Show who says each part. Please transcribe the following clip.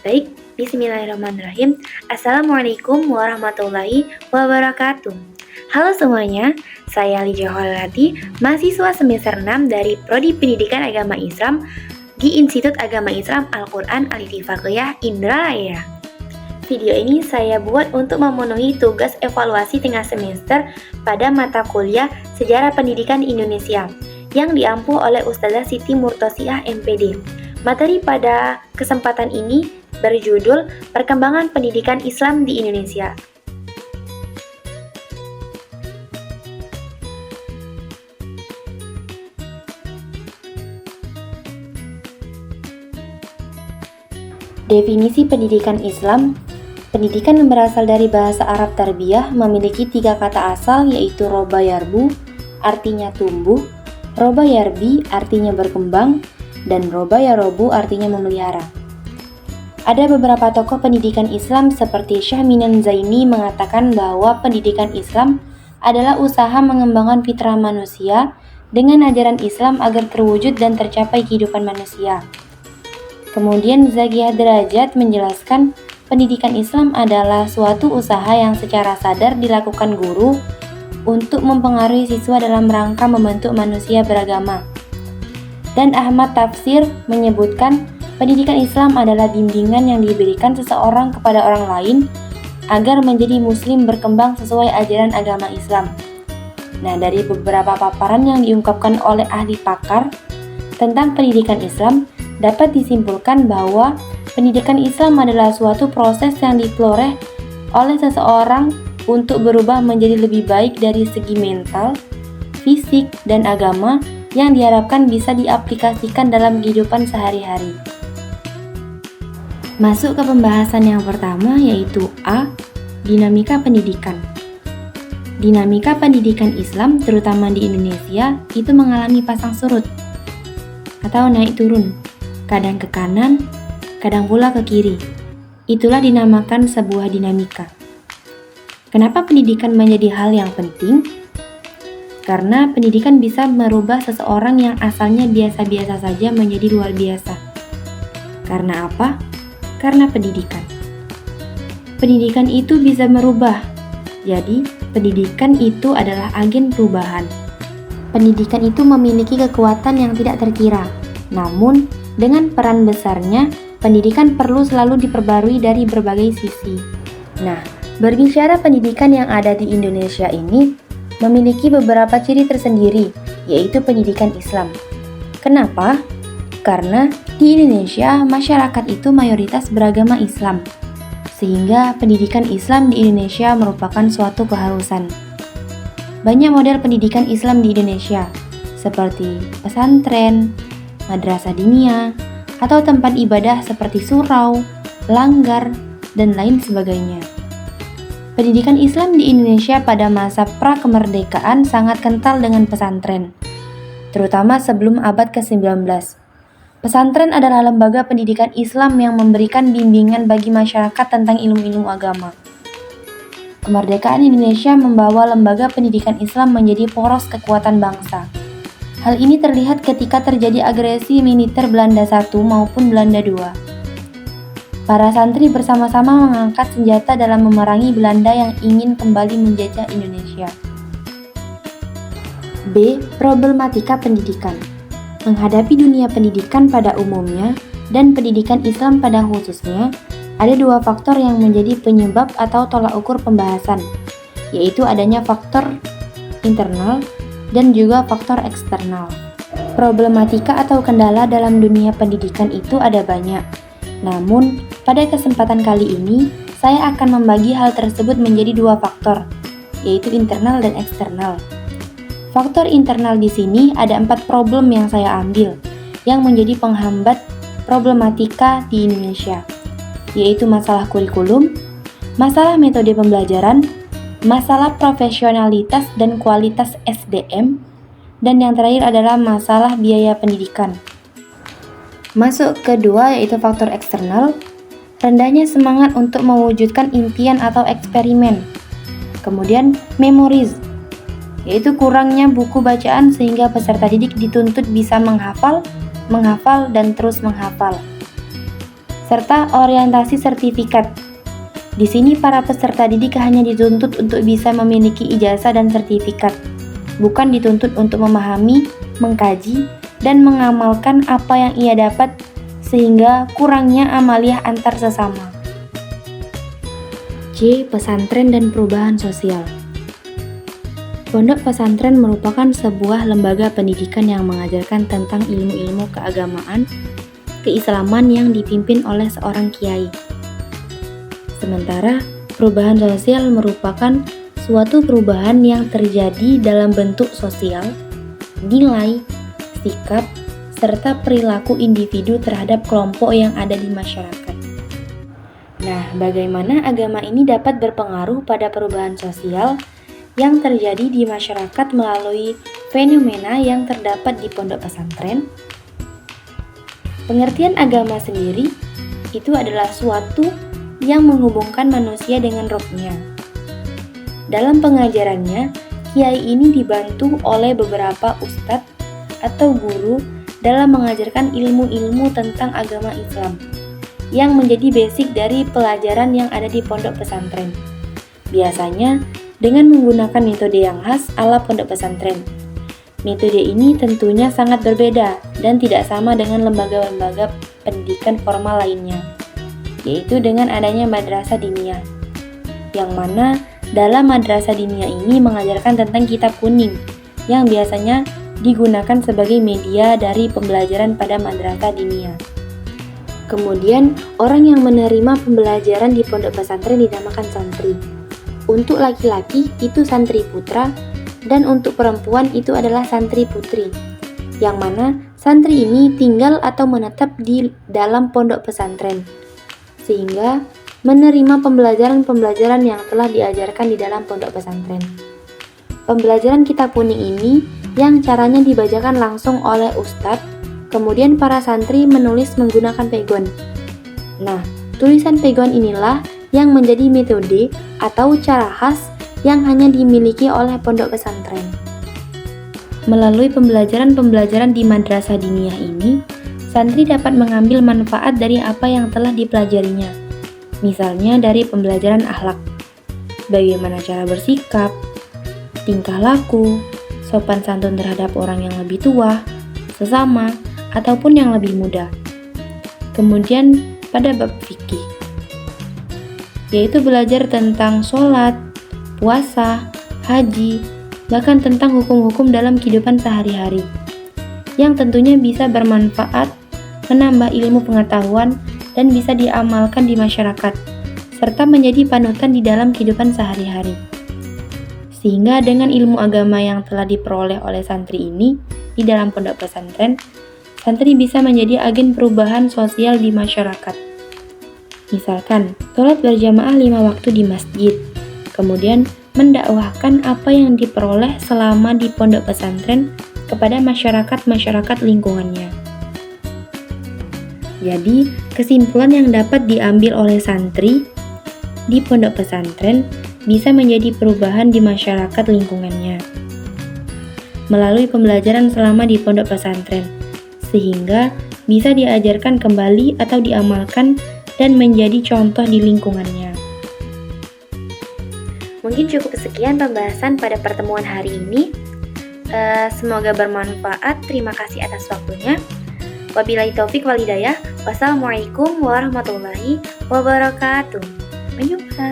Speaker 1: Baik, bismillahirrahmanirrahim. Assalamualaikum warahmatullahi wabarakatuh. Halo semuanya, saya Lijah Holalati, mahasiswa semester 6 dari Prodi Pendidikan Agama Islam di Institut Agama Islam Al-Quran Al-Ittifaqiyah Indralaya. Video ini saya buat untuk memenuhi tugas evaluasi tengah semester pada mata kuliah Sejarah Pendidikan di Indonesia yang diampu oleh Ustazah Siti Murtosiah MPD. Materi pada kesempatan ini berjudul Perkembangan Pendidikan Islam di Indonesia. Definisi pendidikan Islam. Pendidikan yang berasal dari bahasa Arab tarbiyah memiliki 3 kata asal, yaitu roba yarbu, artinya tumbuh, roba yarbi, artinya berkembang, dan roba yarobu, artinya memelihara. Ada beberapa tokoh pendidikan Islam seperti Syekh Minan Zaini mengatakan bahwa pendidikan Islam adalah usaha mengembangkan fitrah manusia dengan ajaran Islam agar terwujud dan tercapai kehidupan manusia. Kemudian Zakiyah Derajat menjelaskan pendidikan Islam adalah suatu usaha yang secara sadar dilakukan guru untuk mempengaruhi siswa dalam rangka membentuk manusia beragama. Dan Ahmad Tafsir menyebutkan pendidikan Islam adalah bimbingan yang diberikan seseorang kepada orang lain agar menjadi muslim berkembang sesuai ajaran agama Islam. Nah, dari beberapa paparan yang diungkapkan oleh ahli pakar tentang pendidikan Islam, dapat disimpulkan bahwa pendidikan Islam adalah suatu proses yang diperoleh oleh seseorang untuk berubah menjadi lebih baik dari segi mental, fisik, dan agama yang diharapkan bisa diaplikasikan dalam kehidupan sehari-hari. Masuk ke pembahasan yang pertama, yaitu A. Dinamika pendidikan. Dinamika pendidikan Islam, terutama di Indonesia, itu mengalami pasang surut atau naik turun, kadang ke kanan, kadang pula ke kiri. Itulah dinamakan sebuah dinamika. Kenapa pendidikan menjadi hal yang penting? Karena pendidikan bisa merubah seseorang yang asalnya biasa-biasa saja menjadi luar biasa. Karena apa? Karena pendidikan. Pendidikan itu bisa merubah. Jadi, pendidikan itu adalah agen perubahan. Pendidikan itu memiliki kekuatan yang tidak terkira. Namun, dengan peran besarnya, pendidikan perlu selalu diperbarui dari berbagai sisi. Nah, berbicara pendidikan yang ada di Indonesia ini memiliki beberapa ciri tersendiri, yaitu pendidikan Islam. Kenapa? Karena di Indonesia, masyarakat itu mayoritas beragama Islam, sehingga pendidikan Islam di Indonesia merupakan suatu keharusan. Banyak model pendidikan Islam di Indonesia, seperti pesantren, madrasah diniyah, atau tempat ibadah seperti surau, langgar, dan lain sebagainya. Pendidikan Islam di Indonesia pada masa pra-kemerdekaan sangat kental dengan pesantren, terutama sebelum abad ke-19. Pesantren adalah lembaga pendidikan Islam yang memberikan bimbingan bagi masyarakat tentang ilmu-ilmu agama. Kemerdekaan Indonesia membawa lembaga pendidikan Islam menjadi poros kekuatan bangsa. Hal ini terlihat ketika terjadi agresi militer Belanda I maupun Belanda II. Para santri bersama-sama mengangkat senjata dalam memerangi Belanda yang ingin kembali menjajah Indonesia. B. Problematika pendidikan. Menghadapi dunia pendidikan pada umumnya dan pendidikan Islam pada khususnya, ada 2 faktor yang menjadi penyebab atau tolak ukur pembahasan, yaitu adanya faktor internal dan juga faktor eksternal. Problematika atau kendala dalam dunia pendidikan itu ada banyak. Namun, pada kesempatan kali ini, saya akan membagi hal tersebut menjadi 2 faktor, yaitu internal dan eksternal. Faktor internal di sini ada 4 problem yang saya ambil, yang menjadi penghambat problematika di Indonesia, yaitu masalah kurikulum, masalah metode pembelajaran, masalah profesionalitas dan kualitas SDM, dan yang terakhir adalah masalah biaya pendidikan. Masuk kedua, yaitu faktor eksternal, rendahnya semangat untuk mewujudkan impian atau eksperimen. Kemudian memories, yaitu kurangnya buku bacaan sehingga peserta didik dituntut bisa menghafal, dan terus menghafal. serta orientasi sertifikat. Di sini para peserta didik hanya dituntut untuk bisa memiliki ijazah dan sertifikat, bukan dituntut untuk memahami, mengkaji, dan mengamalkan apa yang ia dapat, sehingga kurangnya amaliyah antar sesama. C. Pesantren dan perubahan sosial. Pondok pesantren merupakan sebuah lembaga pendidikan yang mengajarkan tentang ilmu-ilmu keagamaan, keislaman yang dipimpin oleh seorang kiai. Sementara, perubahan sosial merupakan suatu perubahan yang terjadi dalam bentuk sosial, nilai, sikap, serta perilaku individu terhadap kelompok yang ada di masyarakat. Nah, bagaimana agama ini dapat berpengaruh pada perubahan sosial yang terjadi di masyarakat melalui fenomena yang terdapat di pondok pesantren? Pengertian agama sendiri itu adalah suatu yang menghubungkan manusia dengan rohnya. Dalam pengajarannya, kiai ini dibantu oleh beberapa ustadz atau guru dalam mengajarkan ilmu-ilmu tentang agama Islam yang menjadi basic dari pelajaran yang ada di pondok pesantren. Biasanya dengan menggunakan metode yang khas ala pondok pesantren. Metode ini tentunya sangat berbeda dan tidak sama dengan lembaga-lembaga pendidikan formal lainnya, yaitu dengan adanya madrasah diniyah, yang mana dalam madrasah diniyah ini mengajarkan tentang kitab kuning yang biasanya digunakan sebagai media dari pembelajaran pada madrasah diniyah. Kemudian, orang yang menerima pembelajaran di pondok pesantren dinamakan santri. Untuk laki-laki itu santri putra, dan untuk perempuan itu adalah santri putri, yang mana santri ini tinggal atau menetap di dalam pondok pesantren, sehingga menerima pembelajaran-pembelajaran yang telah diajarkan di dalam pondok pesantren. Pembelajaran kitab kuning ini yang caranya dibacakan langsung oleh ustadz, kemudian para santri menulis menggunakan pegon. Nah, tulisan pegon inilah yang menjadi metode atau cara khas yang hanya dimiliki oleh pondok pesantren. Melalui pembelajaran-pembelajaran di madrasah diniyah ini, santri dapat mengambil manfaat dari apa yang telah dipelajarinya. Misalnya dari pembelajaran akhlak, bagaimana cara bersikap, tingkah laku, sopan santun terhadap orang yang lebih tua, sesama, ataupun yang lebih muda. Kemudian pada bab fikih, yaitu belajar tentang sholat, puasa, haji, bahkan tentang hukum-hukum dalam kehidupan sehari-hari, yang tentunya bisa bermanfaat, menambah ilmu pengetahuan, dan bisa diamalkan di masyarakat, serta menjadi panutan di dalam kehidupan sehari-hari. Sehingga dengan ilmu agama yang telah diperoleh oleh santri ini di dalam pondok pesantren, santri bisa menjadi agen perubahan sosial di masyarakat. Misalkan, sholat berjamaah 5 waktu di masjid, kemudian mendakwahkan apa yang diperoleh selama di pondok pesantren kepada masyarakat-masyarakat lingkungannya. Jadi, kesimpulan yang dapat diambil oleh santri di pondok pesantren bisa menjadi perubahan di masyarakat lingkungannya melalui pembelajaran selama di pondok pesantren, sehingga bisa diajarkan kembali atau diamalkan dan menjadi contoh di lingkungannya. Mungkin cukup sekian pembahasan pada pertemuan hari ini. Semoga bermanfaat. Terima kasih atas waktunya. Wabillahi taufik wal hidayah. Wassalamualaikum warahmatullahi wabarakatuh. Sampai jumpa.